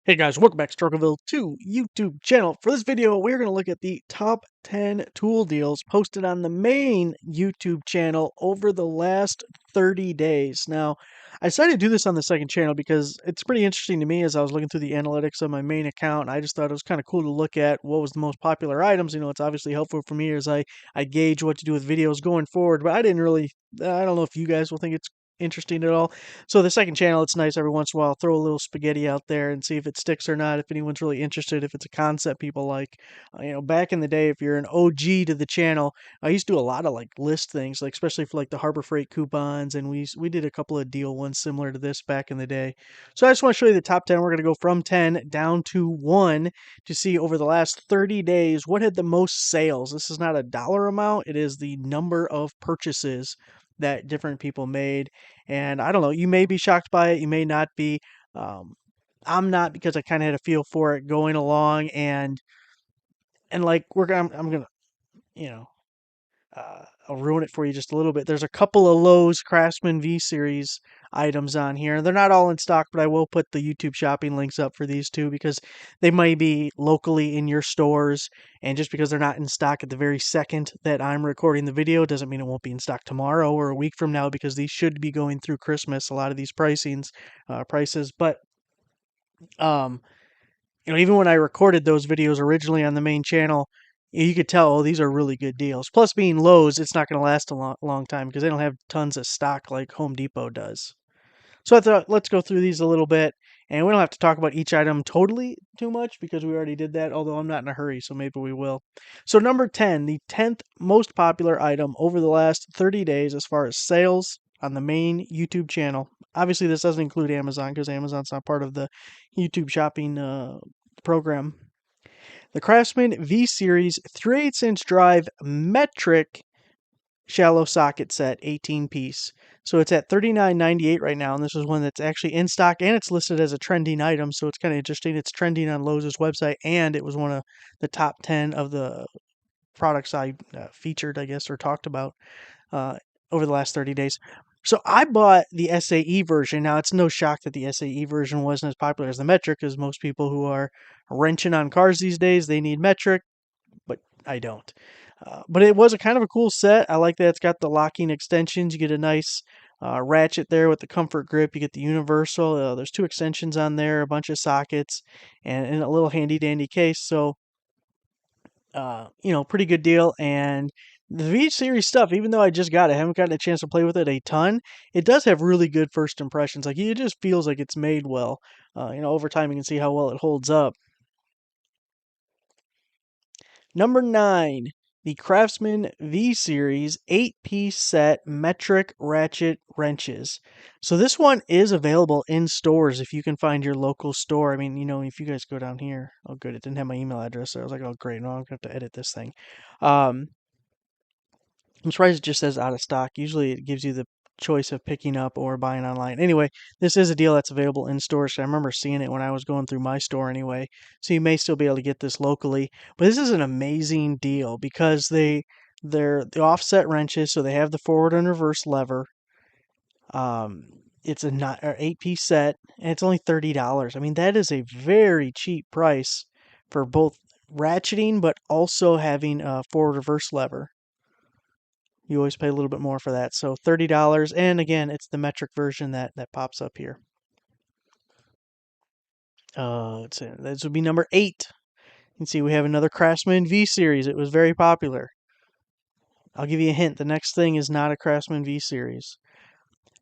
Hey guys, welcome back to Struggleville 2 YouTube channel. For this video, we're going to look at the top 10 tool deals posted on the main YouTube channel over the last 30 days. Now, I decided to do this on the second channel because it's pretty interesting to me as I was looking through the analytics of my main account. I just thought it was kind of cool to look at what was the most popular items. It's obviously helpful for me as I gauge what to do with videos going forward, but I don't know if you guys will think it's interesting at all. So the second channel, it's nice every once in a while throw a little spaghetti out there and see if it sticks or not. If anyone's really interested, if it's a concept people like, back in the day, if you're an OG to the channel, I used to do a lot of like list things, like especially for like the Harbor Freight coupons, and we did a couple of deal ones similar to this back in the day. So I just want to show you the top 10. We're going to go from 10 down to 1 to see over the last 30 days what had the most sales. This is not a dollar amount; it is the number of purchases that different people made. And I don't know, you may be shocked by it, you may not be. Um, I'm not because I kind of had a feel for it going along, and like I'm gonna, you know, I'll ruin it for you just a little bit. There's a couple of Lowe's Craftsman V Series items on here. They're not all in stock, but I will put the YouTube shopping links up for these two because they might be locally in your stores. And just because they're not in stock at the very second that I'm recording the video doesn't mean it won't be in stock tomorrow or a week from now, because these should be going through Christmas, a lot of these prices. But um, even when I recorded those videos originally on the main channel, you could tell, oh, these are really good deals. Plus, being Lowe's, it's not going to last a long time because they don't have tons of stock like Home Depot does. So I thought, let's go through these a little bit, and we don't have to talk about each item totally too much because we already did that, although I'm not in a hurry, so maybe we will. So number 10, the 10th most popular item over the last 30 days as far as sales on the main YouTube channel. Obviously, this doesn't include Amazon because Amazon's not part of the YouTube shopping program. The Craftsman V Series 3/8" drive metric shallow socket set, 18 piece. So it's at $39.98 right now, and this is one that's actually in stock, and it's listed as a trending item, so it's kind of interesting. It's trending on Lowe's website, and it was one of the top 10 of the products I featured, I guess, or talked about uh, over the last 30 days. So I bought the SAE version. Now, it's no shock that the SAE version wasn't as popular as the metric, because most people who are wrenching on cars these days, they need metric, but I don't. But it was a kind of a cool set. I like that it's got the locking extensions. You get a nice ratchet there with the comfort grip. You get the universal. There's two extensions on there, a bunch of sockets, and a little handy dandy case. So, pretty good deal. And the V Series stuff, even though I just got it, I haven't gotten a chance to play with it a ton. It does have really good first impressions. Like, it just feels like it's made well. Over time you can see how well it holds up. Number 9, the Craftsman V Series 8-piece set metric ratchet wrenches. So this one is available in stores if you can find your local store. I mean, if you guys go down here, oh good, it didn't have my email address, so I was like, oh great, no, I'm gonna have to edit this thing. Um, I'm surprised it just says out of stock. Usually it gives you the choice of picking up or buying online. Anyway, this is a deal that's available in stores. I remember seeing it when I was going through my store anyway. So you may still be able to get this locally. But this is an amazing deal because they're the offset wrenches, so they have the forward and reverse lever. It's a 8-piece set, and it's only $30. I mean, that is a very cheap price for both ratcheting, but also having a forward reverse lever. You always pay a little bit more for that. So $30, and again, it's the metric version that pops up here. This would be number 8. You can see we have another Craftsman V Series. It was very popular. I'll give you a hint. The next thing is not a Craftsman V Series.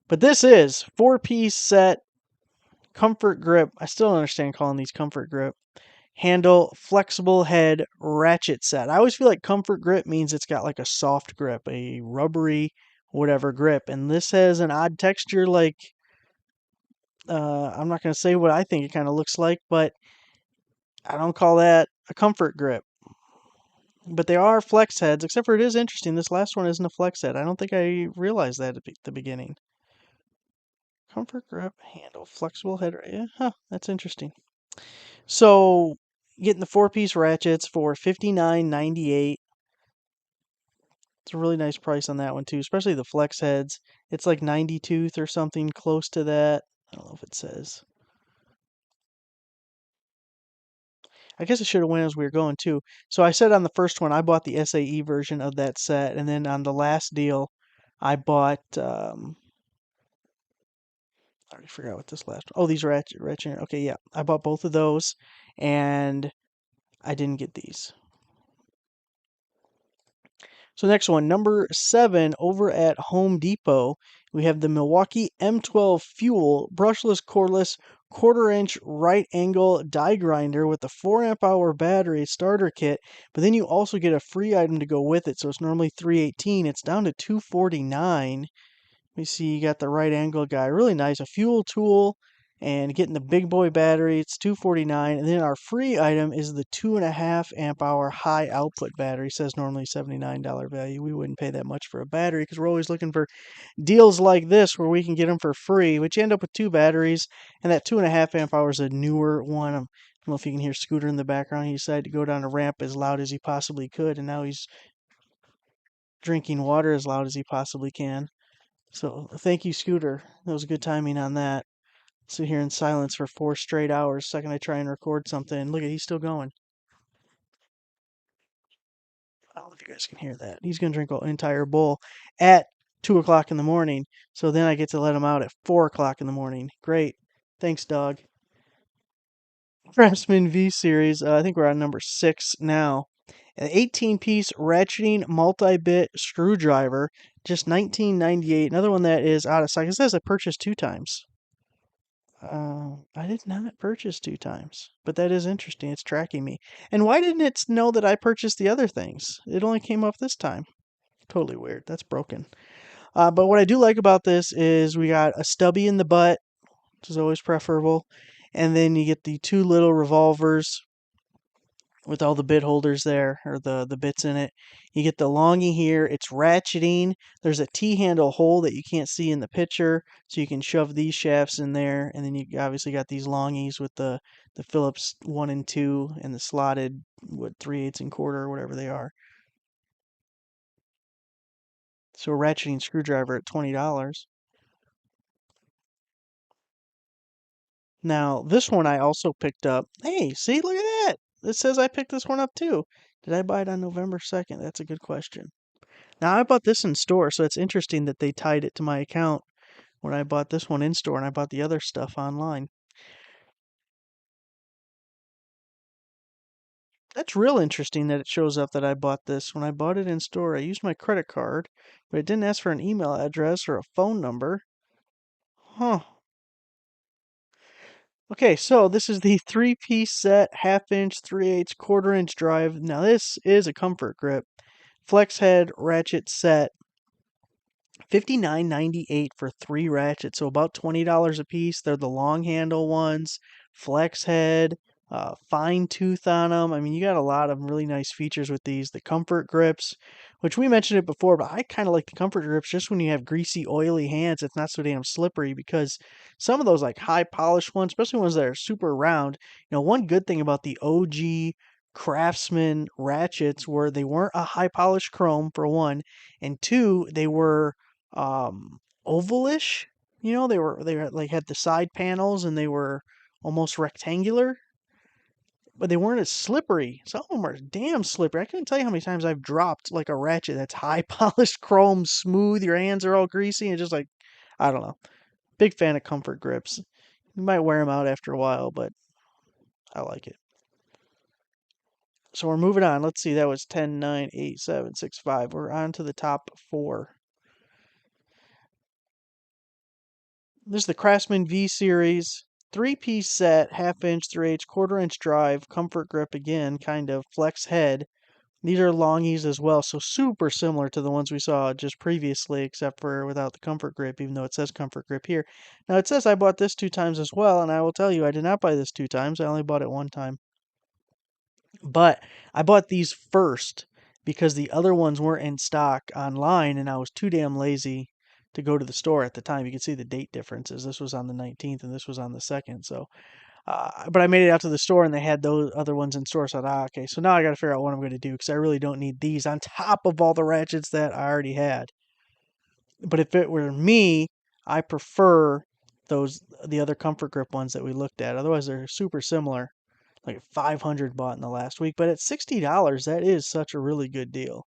But this is 4-piece set, comfort grip. I still don't understand calling these comfort grip. Handle, flexible head, ratchet set. I always feel like comfort grip means it's got like a soft grip, a rubbery whatever grip. And this has an odd texture, like I'm not going to say what I think it kind of looks like, but I don't call that a comfort grip. But they are flex heads, except for it is interesting. This last one isn't a flex head. I don't think I realized that at the beginning. Comfort grip, handle, flexible head. Yeah, huh, that's interesting. So, getting the 4-piece ratchets for $59.98. It's a really nice price on that one too, especially the flex heads. It's like 90 tooth or something close to that. I don't know if it says. I guess I should have went as we were going too. So I said on the first one, I bought the SAE version of that set, and then on the last deal, I bought. I already forgot what this last. Oh, these ratchet. Okay, yeah, I bought both of those, and I didn't get these. So next one, number 7, over at Home Depot, we have the Milwaukee M12 Fuel brushless cordless quarter-inch right angle die grinder with the 4 amp hour battery starter kit. But then you also get a free item to go with it. So it's normally $318. It's down to $249. We see you got the right angle guy, really nice, a fuel tool, and getting the big boy battery. It's $249, and then our free item is the 2.5 amp hour high output battery. It says normally $79 value. We wouldn't pay that much for a battery because we're always looking for deals like this where we can get them for free, which you end up with 2 batteries, and that 2.5 amp hour is a newer one. I don't know if you can hear Scooter in the background. He decided to go down a ramp as loud as he possibly could, and now he's drinking water as loud as he possibly can. So thank you, Scooter. That was good timing on that. Sit here in silence for 4 straight hours. Second I try and record something. Look at he's still going. I don't know if you guys can hear that. He's gonna drink an entire bowl at 2 o'clock in the morning. So then I get to let him out at 4 o'clock in the morning. Great. Thanks, dog. Craftsman V series. I think we're on number 6 now. An 18-piece ratcheting multi-bit screwdriver, just $19.98. Another one that is out of stock. It says I purchased 2 times. I did not purchase 2 times, but that is interesting. It's tracking me. And why didn't it know that I purchased the other things? It only came up this time. Totally weird. That's broken. But what I do like about this is we got a stubby in the butt, which is always preferable. And then you get the 2 little revolvers with all the bit holders there, or the bits in it. You get the longy here. It's ratcheting. There's a T-handle hole that you can't see in the picture, so you can shove these shafts in there. And then you obviously got these longies with the Phillips 1 and 2 and the slotted, 3/8 and quarter, or whatever they are. So a ratcheting screwdriver at $20. Now, this one I also picked up. Hey, see, look at that. It says I picked this one up too. Did I buy it on November 2nd? That's a good question. Now, I bought this in store, so it's interesting that they tied it to my account when I bought this one in store and I bought the other stuff online. That's real interesting that it shows up that I bought this. When I bought it in store, I used my credit card, but it didn't ask for an email address or a phone number. Huh. Okay, so this is the 3-piece set, half-inch, 3/8, quarter-inch drive. Now, this is a comfort grip. Flex head ratchet set. $59.98 for 3 ratchets, so about $20 a piece. They're the long handle ones, flex head, fine tooth on them. I mean, you got a lot of really nice features with these. The comfort grips, which we mentioned it before, but I kind of like the comfort grips just when you have greasy, oily hands. It's not so damn slippery because some of those like high polished ones, especially ones that are super round. One good thing about the OG Craftsman ratchets were they weren't a high polished chrome for one, and two, they were ovalish. They were like had the side panels and they were almost rectangular, but they weren't as slippery. Some of them are damn slippery. I couldn't tell you how many times I've dropped like a ratchet that's high polished chrome, smooth. Your hands are all greasy and just like I don't know. Big fan of comfort grips. You might wear them out after a while, but I like it. So we're moving on. Let's see. That was 10, 9, 8, 7, 6, 5. We're on to the top 4. This is the Craftsman V series, 3-piece set, half-inch, 3/8, quarter-inch drive, comfort grip again, kind of flex head. These are longies as well, so super similar to the ones we saw just previously, except for without the comfort grip, even though it says comfort grip here. Now it says I bought this 2 times as well, and I will tell you I did not buy this 2 times. I only bought it 1 time. But I bought these first because the other ones weren't in stock online, and I was too damn lazy to go to the store at the time. You can see the date differences. This was on the 19th, and this was on the 2nd. So, but I made it out to the store, and they had those other ones in store. So I thought, okay, so now I got to figure out what I'm going to do because I really don't need these on top of all the ratchets that I already had. But if it were me, I prefer the other comfort grip ones that we looked at. Otherwise, they're super similar. like 500 bought in the last week. But at $60, that is such a really good deal.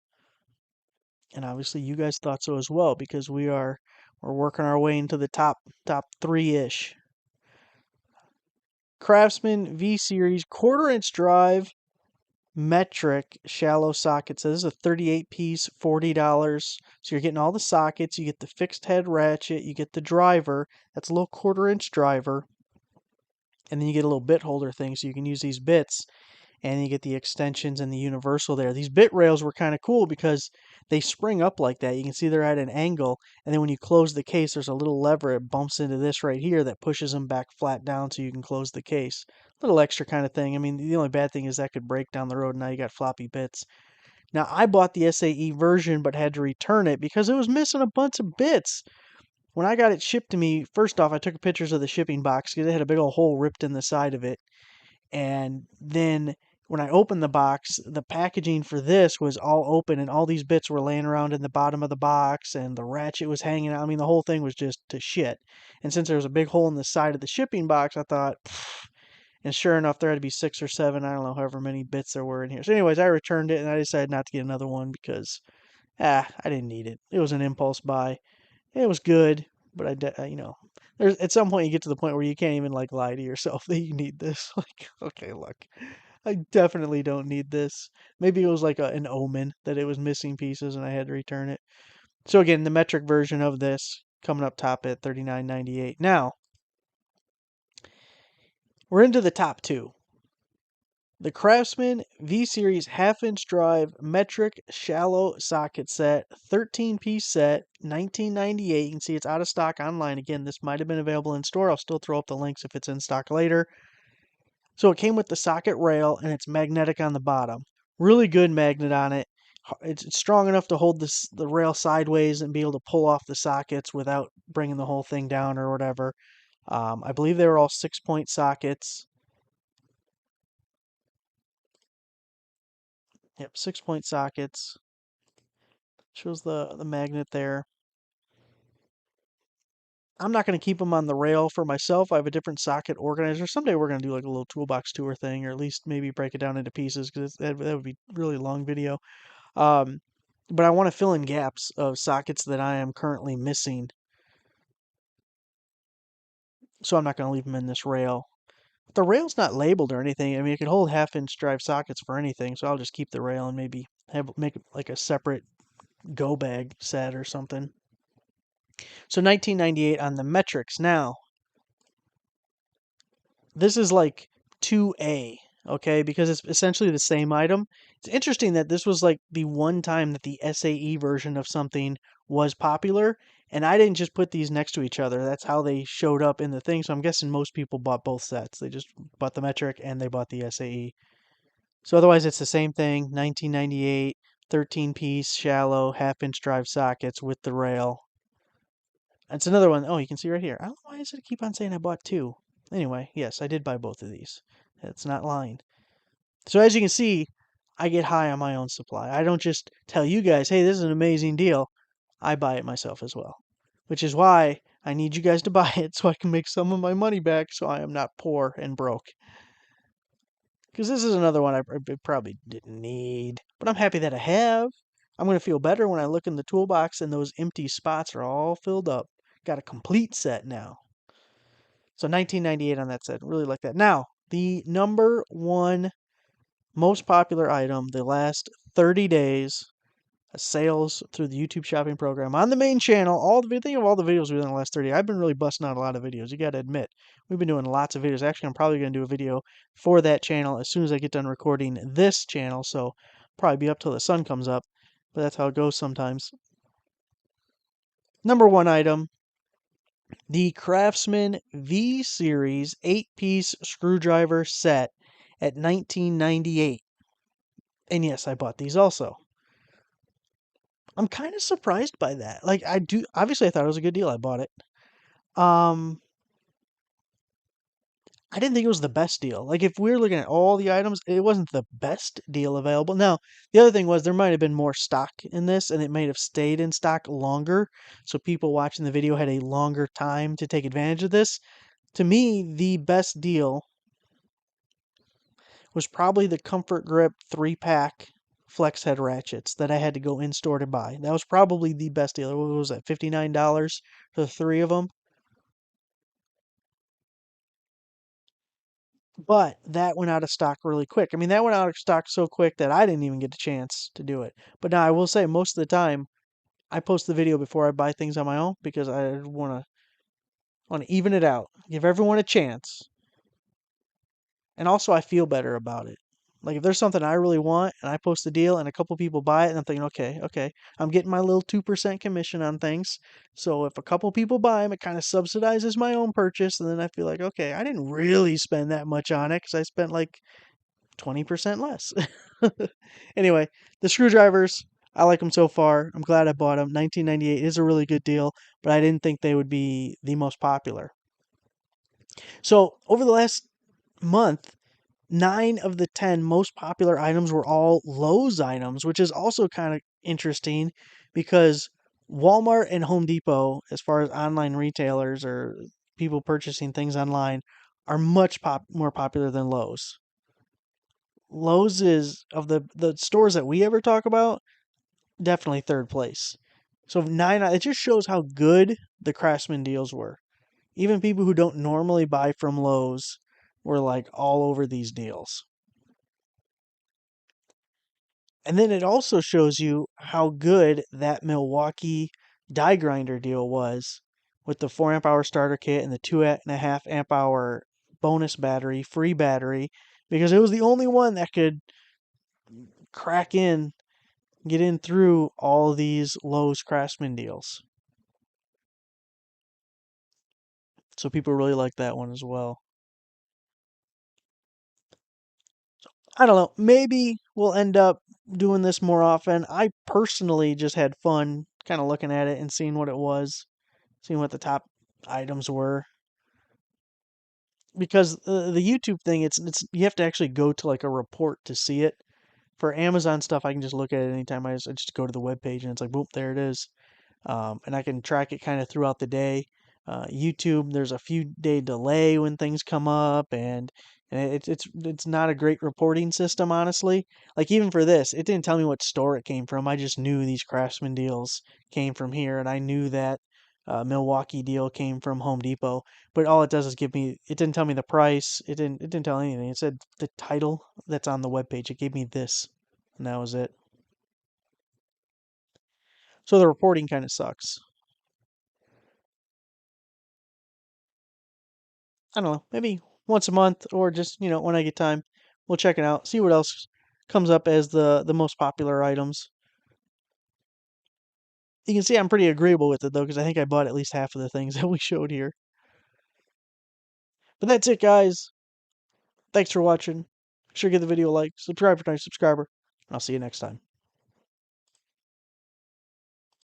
And obviously you guys thought so as well, because we're working our way into the top three-ish. Craftsman V Series quarter-inch drive metric shallow socket. So this is a 38 piece, $40. So you're getting all the sockets, you get the fixed head ratchet, you get the driver. That's a little quarter-inch driver. And then you get a little bit holder thing, so you can use these bits, and you get the extensions and the universal there. These bit rails were kind of cool because they spring up like that. You can see they're at an angle, and then when you close the case, there's a little lever. It bumps into this right here that pushes them back flat down so you can close the case. Little extra kind of thing. I mean, the only bad thing is that could break down the road, and now you got floppy bits. Now, I bought the SAE version but had to return it because it was missing a bunch of bits. When I got it shipped to me, first off, I took pictures of the shipping box because it had a big old hole ripped in the side of it. And then when I opened the box, the packaging for this was all open and all these bits were laying around in the bottom of the box and the ratchet was hanging out. I mean, the whole thing was just to shit. And since there was a big hole in the side of the shipping box, I thought, pfft. And sure enough, there had to be 6 or 7, I don't know, however many bits there were in here. So anyways, I returned it and I decided not to get another one because, I didn't need it. It was an impulse buy. It was good, but there's at some point you get to the point where you can't even like lie to yourself that you need this. Like, okay, look, I definitely don't need this. Maybe it was like an omen that it was missing pieces and I had to return it. So again, the metric version of this coming up top at $39.98. Now we're into the top two. The Craftsman V-Series half-inch drive metric shallow socket set, 13-piece set, $19.98. You can see it's out of stock online. Again, this might have been available in store. I'll still throw up the links if it's in stock later. So it came with the socket rail and it's magnetic on the bottom. Really good magnet on it. It's strong enough to hold the rail sideways and be able to pull off the sockets without bringing the whole thing down or whatever. I believe they were all 6-point sockets. Yep, 6-point sockets. Shows the magnet there. I'm not going to keep them on the rail for myself. I have a different socket organizer. Someday we're going to do like a little toolbox tour thing, or at least maybe break it down into pieces because that would be really long video. Um, but I want to fill in gaps of sockets that I am currently missing. So I'm not going to leave them in this rail. But the rail's not labeled or anything. I mean, it could hold half-inch drive sockets for anything. So I'll just keep the rail and maybe make it like a separate go bag set or something. So $19.98 on the metrics. Now, this is like 2A, okay? Because it's essentially the same item. It's interesting that this was like the one time that the SAE version of something was popular, and I didn't just put these next to each other. That's how they showed up in the thing. So I'm guessing most people bought both sets. They just bought the metric and they bought the SAE. So otherwise, it's the same thing. $19.98, 13-piece shallow half-inch drive sockets with the rail. It's another one. Oh, you can see right here. I don't know why does it keep on saying I bought two. Anyway, yes, I did buy both of these. It's not lying. So as you can see, I get high on my own supply. I don't just tell you guys, hey, this is an amazing deal. I buy it myself as well. Which is why I need you guys to buy it so I can make some of my money back so I am not poor and broke. Because this is another one I probably didn't need. But I'm happy that I have. I'm going to feel better when I look in the toolbox and those empty spots are all filled up. Got a complete set now. So $19.98 on that set. Really like that. Now, the number one most popular item the last 30 days sales through the YouTube shopping program on the main channel. Think of all the videos we've done in the last 30 days. I've been really busting out a lot of videos. You got to admit, we've been doing lots of videos. Actually, I'm probably going to do a video for that channel as soon as I get done recording this channel. So probably be up till the sun comes up, but that's how it goes sometimes. Number one item, the Craftsman V Series 8-piece screwdriver set at $19.98. And yes, I bought these also. I'm kind of surprised by that. Like obviously I thought it was a good deal. I bought it. I didn't think it was the best deal. Like if we're looking at all the items, it wasn't the best deal available. Now, the other thing was there might have been more stock in this and it might have stayed in stock longer. So people watching the video had a longer time to take advantage of this. To me, the best deal was probably the Comfort Grip 3-pack flex head ratchets that I had to go in store to buy. That was probably the best deal. What was that, $59 for the three of them? But that went out of stock really quick. I mean, that went out of stock so quick that I didn't even get a chance to do it. But now I will say, most of the time, I post the video before I buy things on my own because I want to even it out, give everyone a chance, and also I feel better about it. Like if there's something I really want and I post a deal and a couple people buy it, and I'm thinking, okay, I'm getting my little 2% commission on things. So if a couple people buy them, it kind of subsidizes my own purchase, and then I feel like, okay, I didn't really spend that much on it because I spent like 20% less. Anyway, the screwdrivers, I like them so far. I'm glad I bought them. 1998 is a really good deal, but I didn't think they would be the most popular. So, over the last month, 9 of the 10 most popular items were all Lowe's items, which is also kind of interesting because Walmart and Home Depot, as far as online retailers or people purchasing things online, are much more popular than Lowe's. Lowe's is, of the stores that we ever talk about, definitely third place. So it just shows how good the Craftsman deals were. Even people who don't normally buy from Lowe's were like all over these deals. And then it also shows you how good that Milwaukee die grinder deal was with the 4 amp hour starter kit and the 2.5 amp hour bonus battery, free battery, because it was the only one that could crack in, get in through all these Lowe's Craftsman deals. So people really like that one as well. I don't know. Maybe we'll end up doing this more often. I personally just had fun kind of looking at it and seeing what it was, seeing what the top items were. Because the YouTube thing, it's you have to actually go to like a report to see it. For Amazon stuff, I can just look at it anytime I just go to the web page and it's like, boom, there it is. And I can track it kind of throughout the day. YouTube, there's a few day delay when things come up, and it's not a great reporting system, honestly. Like even for this, it didn't tell me what store it came from. I just knew these Craftsman deals came from here, and I knew that Milwaukee deal came from Home Depot. But all it does is give me. It didn't tell me the price. It didn't tell anything. It said the title that's on the web page. It gave me this, and that was it. So the reporting kind of sucks. I don't know, maybe once a month or just, when I get time, we'll check it out, see what else comes up as the most popular items. You can see I'm pretty agreeable with it though, because I think I bought at least half of the things that we showed here. But that's it, guys. Thanks for watching. Make sure to give the video a like, subscribe if you're not a subscriber, and I'll see you next time.